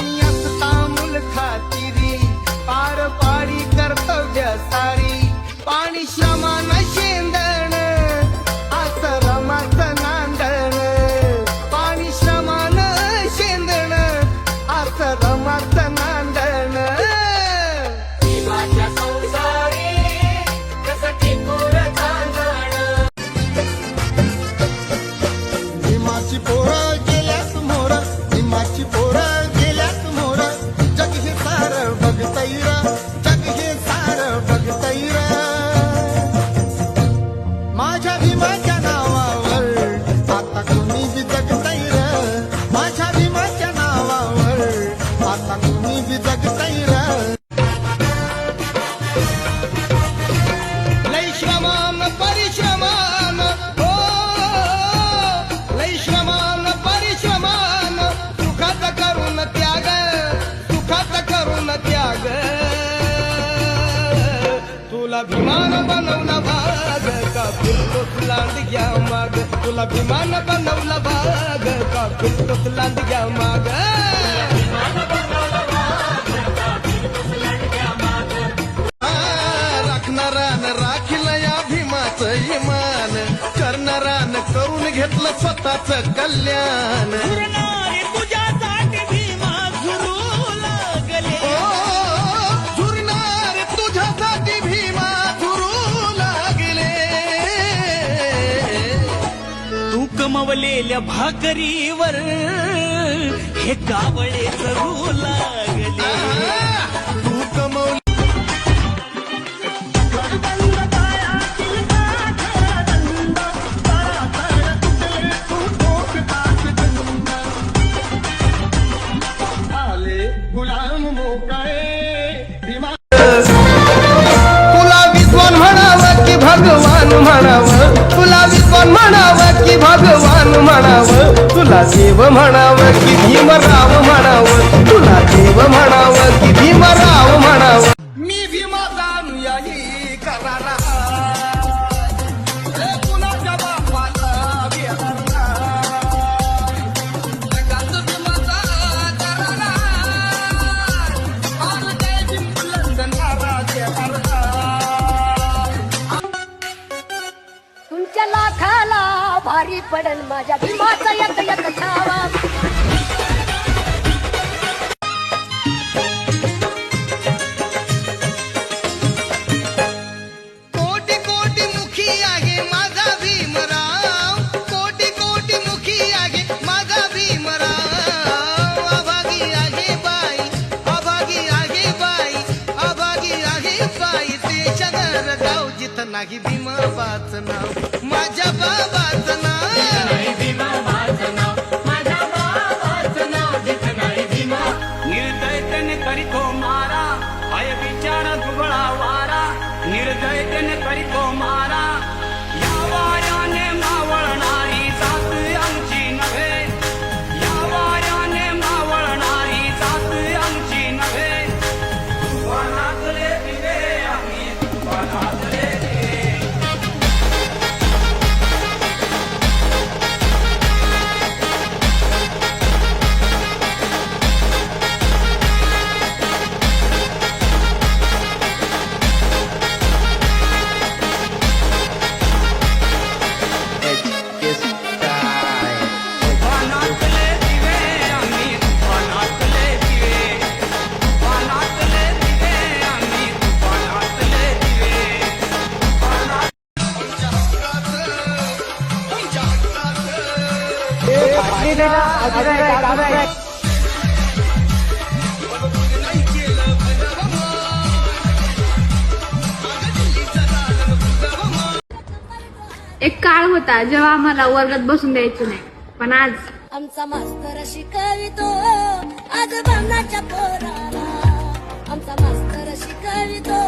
आणि असता मुल खातिरी पार पाडी कर्तव्य सारी पाणी श्रमान शेंदण असं रमाचं नांदण पाणी श्रमान शेंदण असं रमाचं नांदण भीमाची पोरं गेल्यात मोर भीमाची पोरं गेल्यात मोर जग हे सार बघतैर जग हे सार बघतैर माझ्या भीमाच्या नावावर आता कोणी बी जगतैर माझ्या भीमाच्या नावावर आता कोणी बी जगतैर लय श्रमान परिश्रमान हो लय श्रमान परिश्रमान सुखात करून त्याग सुखात करून त्याग तुला विमान बनवला भाग का फिरतोस लांडग्या माग तुला विमान बनवला भाग का फिरतोस लांडग्या माग राखणारान राखिलं या भीमाचं इमान करणारान करून घेतलं स्वतःच कल्याण तुझ्यासाठी भीमा झुरू लागले झुरणार तुझ्यासाठी भीमा झुरू लागले तू कमवलेल्या भाकरीवर हे कावळे चरू लागले तू कमवली गुलाम मोकळे तुला विद्वान म्हणावं की भगवान म्हणावं तुला विद्वान म्हणावं की भगवान म्हणावं तुला देव म्हणावं की भीमराव म्हणावं तुला देव म्हणावं की भीमराव म्हणावं मी भीमा जाणूया ही करारा कुणाच्या बापाला बेहरला जगात भीमाचा करारा तुमच्या लाखाला भारी पडन माझ्या भीमाचा एक एक छावा कोटी कोटी मुखी आहे माझा भीमराव कोटी कोटी मुखी आहे माझा भीमराव अभागी आहे बाई अभागी आहे बाई अभागी आहे बाई ते शहर गाव जिथं नाही भीमाबाचं नाव माझ्या बाबाचं नाव निर्दयतेने करीतो मारा आय बिचारा दुबळा वारा निर्दयतेने करीतो मारा या वाऱ्याने मावळणारी जात आमची नव्हे या वाऱ्याने मावळणारी जात आमची नव्हे तुफानातले दिवे आम्ही तुफानातले तुफानातले दिवे आम्ही तुफानातले दिवे तुफानातले दिवे आम्ही तुफानातले दिवे एक काळ होता जेव्हा आम्हाला वर्गात बसून द्यायचं नाही, पण आज आमचा मास्तर शिकवितो आज भावनाच्या पोराला आमचा मास्तर शिकवितो